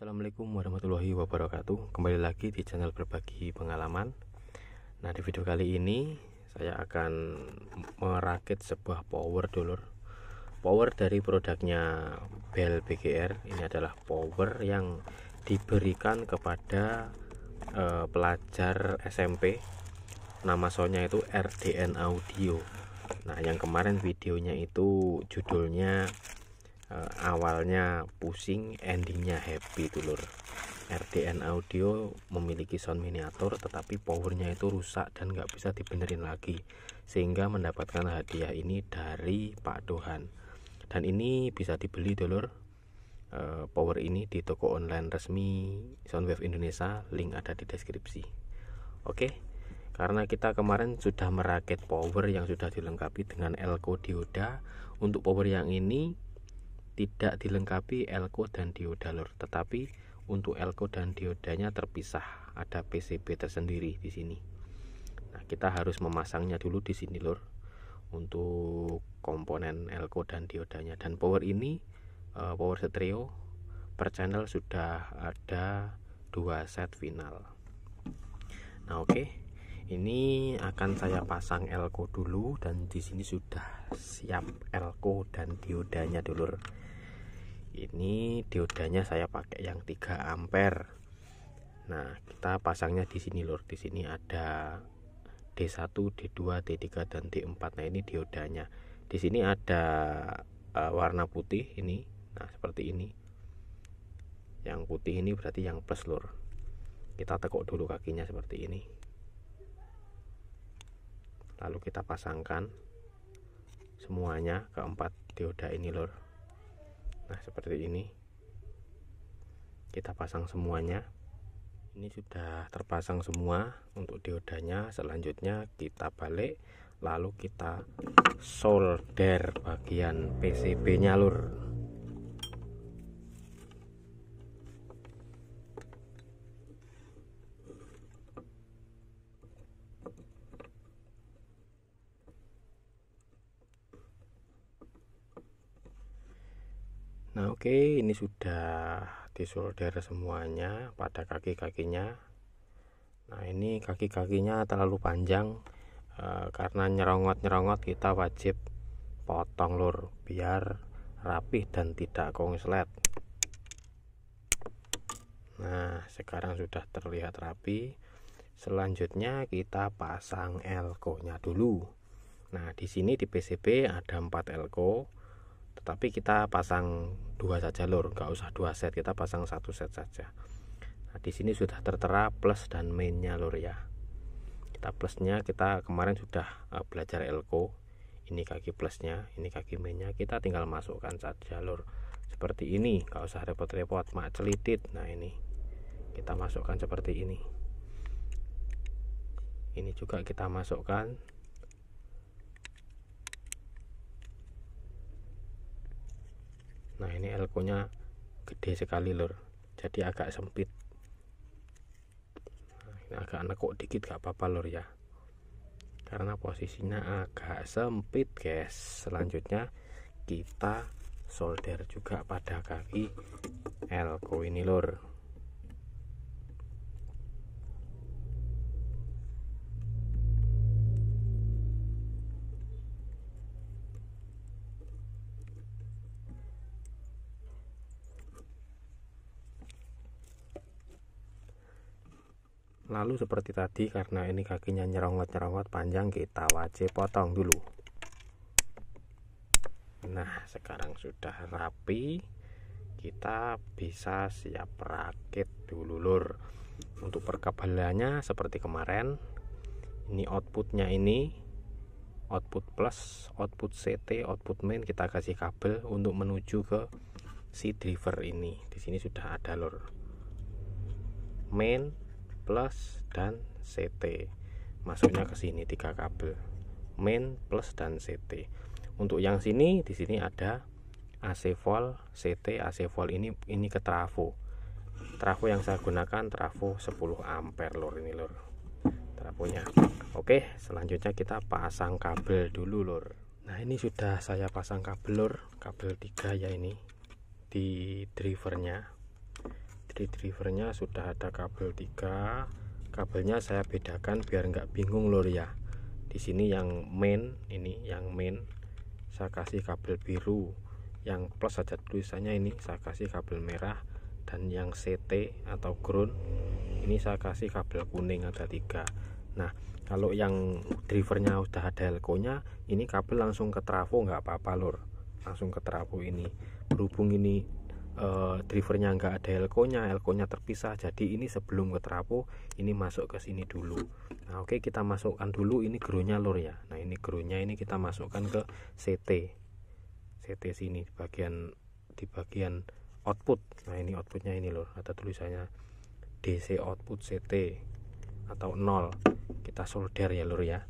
Assalamualaikum warahmatullahi wabarakatuh. Kembali lagi di channel berbagi pengalaman. Nah, di video kali ini saya akan merakit sebuah power dulur. Power dari produknya Bell BGR. Ini adalah power yang diberikan kepada pelajar SMP. Nama soundnya itu RDN Audio. Nah, yang kemarin videonya itu judulnya awalnya pusing, endingnya happy dulur. RDN Audio memiliki sound miniatur, tetapi powernya itu rusak dan nggak bisa dibenerin lagi, sehingga mendapatkan hadiah ini dari Pak Dohan. Dan ini bisa dibeli dulur, power ini di toko online resmi Soundwave Indonesia, link ada di deskripsi. Oke, karena kita kemarin sudah merakit power yang sudah dilengkapi dengan elko dioda, untuk power yang ini tidak dilengkapi elko dan dioda lur, tetapi untuk elko dan diodanya terpisah, ada PCB tersendiri di sini. Nah, kita harus memasangnya dulu di sini lur, untuk komponen elko dan diodanya. Dan power ini power stereo per channel sudah ada 2 set final. Nah, oke. Ini akan saya pasang elko dulu, dan di sini sudah siap elko dan diodanya dulur. Ini diodanya saya pakai yang 3 ampere. Nah, kita pasangnya di sini lur. Di sini ada D1, D2, D3 dan D4. Nah, ini diodanya. Di sini ada warna putih ini. Nah, seperti ini. Yang putih ini berarti yang plus lur. Kita tekuk dulu kakinya seperti ini. Lalu kita pasangkan semuanya keempat dioda ini lur. Nah, seperti ini kita pasang semuanya. Ini sudah terpasang semua untuk diodanya. Selanjutnya kita balik, lalu kita solder bagian PCB nya lur. Nah, oke, ini sudah disolder semuanya pada kaki-kakinya. Nah, ini kaki-kakinya terlalu panjang, karena nyeronggot-nyeronggot kita wajib potong lur, biar rapih dan tidak konslet. Nah, sekarang sudah terlihat rapi. Selanjutnya kita pasang elko nya dulu. Nah, di sini di PCB ada 4 elko, tetapi kita pasang 2 saja lur, nggak usah 2 set, kita pasang 1 set saja. Nah, di sini sudah tertera plus dan mainnya lur ya. Kita plusnya, kita kemarin sudah belajar elko. Ini kaki plusnya, ini kaki mainnya, kita tinggal masukkan saja lur. Seperti ini, nggak usah repot-repot, mak celitit. Nah, ini kita masukkan seperti ini. Ini juga kita masukkan. Nah, ini elko nya gede sekali lur, jadi agak sempit. Nah, ini agak nekuk dikit gak apa-apa lur ya, karena posisinya agak sempit guys. Selanjutnya kita solder juga pada kaki elko ini lur. Lalu seperti tadi, karena ini kakinya nyeronggot-nyeronggot panjang, kita wajib potong dulu. Nah, sekarang sudah rapi, kita bisa siap rakit dulu lur. Untuk perkabelannya seperti kemarin, ini outputnya, ini output plus, output CT, output main, kita kasih kabel untuk menuju ke si driver ini. Di sini sudah ada lur, main, plus dan CT. Masuknya ke sini 3 kabel, main, plus dan CT. Untuk yang sini, di sini ada AC volt, CT, AC volt ini ke trafo. Trafo yang saya gunakan trafo 10 ampere lur, ini lur trafonya. Oke, selanjutnya kita pasang kabel dulu lur. Nah, ini sudah saya pasang kabel lur, kabel 3 ya, ini di drivernya. di drivernya sudah ada kabel 3. Kabelnya saya bedakan biar nggak bingung lur ya. Di sini yang main, ini yang main saya kasih kabel biru, yang plus ada tulisannya ini saya kasih kabel merah, dan yang CT atau ground ini saya kasih kabel kuning, ada 3. Nah kalau yang drivernya udah ada elko nya, ini kabel langsung ke trafo nggak apa-apa lur, langsung ke trafo ini. Berhubung ini drivernya nggak ada elko nya terpisah, jadi ini sebelum ke trafo ini masuk ke sini dulu. Nah oke, kita masukkan dulu ini groundnya lur ya. Nah ini groundnya ini kita masukkan ke CT sini di bagian output. Nah ini outputnya ini lur, ada tulisannya DC output CT atau 0. Kita solder ya lur ya.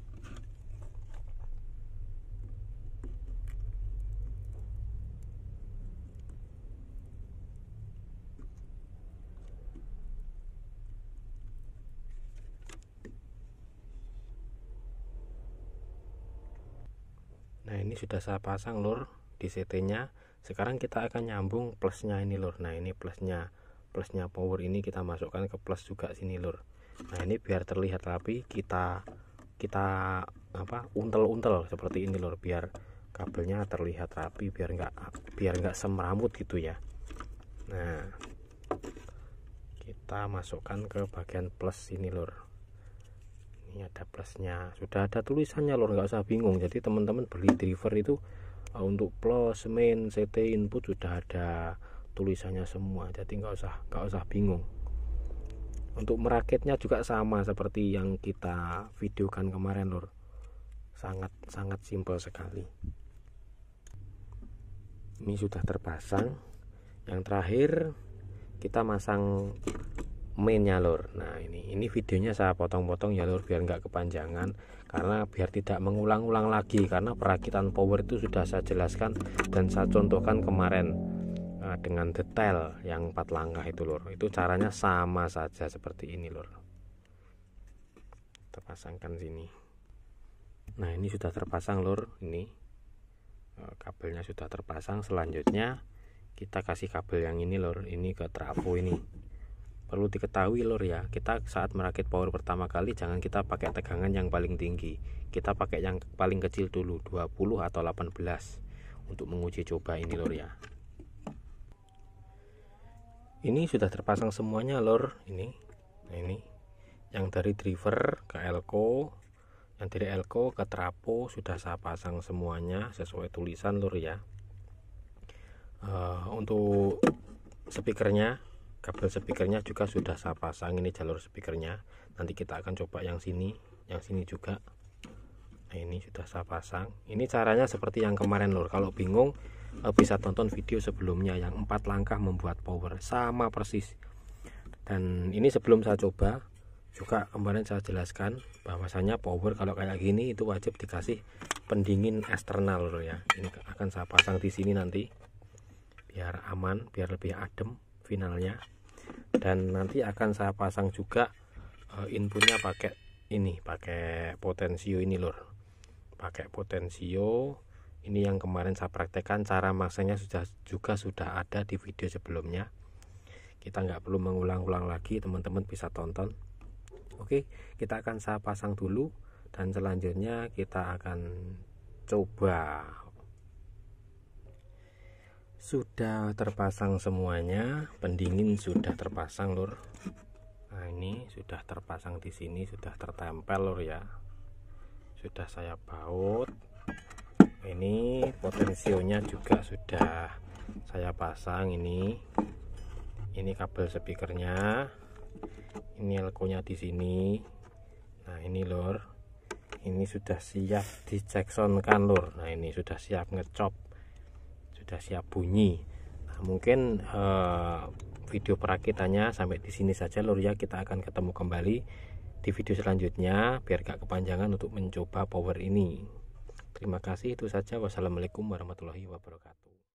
Nah ini sudah saya pasang lur di CT nya. Sekarang kita akan nyambung plusnya ini lur. Nah ini plusnya power ini kita masukkan ke plus juga sini lur. Nah ini biar terlihat rapi, kita untel seperti ini lur, biar kabelnya terlihat rapi, biar nggak semrawut gitu ya. Nah kita masukkan ke bagian plus ini lur. Ini ada plusnya, sudah ada tulisannya lur, nggak usah bingung. Jadi teman-teman beli driver itu untuk plus, main, CT, input sudah ada tulisannya semua, jadi nggak usah bingung. Untuk merakitnya juga sama seperti yang kita videokan kemarin lur, sangat simpel sekali. Ini sudah terpasang. Yang terakhir kita masang mainnya lur. Nah ini videonya saya potong-potong ya lur, biar nggak kepanjangan, karena biar tidak mengulang-ulang lagi, karena perakitan power itu sudah saya jelaskan dan saya contohkan kemarin dengan detail yang 4 langkah itu lur. Itu caranya sama saja seperti ini lur. Kita pasangkan sini. Nah ini sudah terpasang lur, ini kabelnya sudah terpasang. Selanjutnya kita kasih kabel yang ini lur, ini ke trafo ini. Perlu diketahui lur ya, kita saat merakit power pertama kali jangan kita pakai tegangan yang paling tinggi, kita pakai yang paling kecil dulu, 20 atau 18 untuk menguji coba ini lur ya. Ini sudah terpasang semuanya lur, ini. Nah ini yang dari driver ke elko, yang dari elko ke trafo sudah saya pasang semuanya sesuai tulisan lur ya. Untuk speakernya, kabel speakernya juga sudah saya pasang, ini jalur speakernya. Nanti kita akan coba yang sini juga. Nah ini sudah saya pasang. Ini caranya seperti yang kemarin lur. Kalau bingung bisa tonton video sebelumnya yang 4 langkah membuat power, sama persis. Dan ini sebelum saya coba juga kemarin saya jelaskan bahwasanya power kalau kayak gini itu wajib dikasih pendingin eksternal lur ya. Ini akan saya pasang di sini nanti biar aman, biar lebih adem finalnya. Dan nanti akan saya pasang juga inputnya pakai ini, pakai potensio ini lur, pakai potensio ini yang kemarin saya praktekkan. Cara masangnya sudah ada di video sebelumnya, kita nggak perlu mengulang-ulang lagi, teman-teman bisa tonton. Oke, kita akan saya pasang dulu dan selanjutnya kita akan coba. Sudah terpasang semuanya, pendingin sudah terpasang lur. Nah ini sudah terpasang di sini, sudah tertempel lur ya. Sudah saya baut. Ini potensionya juga sudah saya pasang ini. Ini kabel speakernya. Ini elko-nya di sini. Nah ini lur. Ini sudah siap dijacksonkan lur. Nah ini sudah siap ngecop, sudah siap bunyi. Nah, mungkin video perakitannya sampai di sini saja lur ya. Kita akan ketemu kembali di video selanjutnya biar gak kepanjangan untuk mencoba power ini. Terima kasih, itu saja. Wassalamualaikum warahmatullahi wabarakatuh.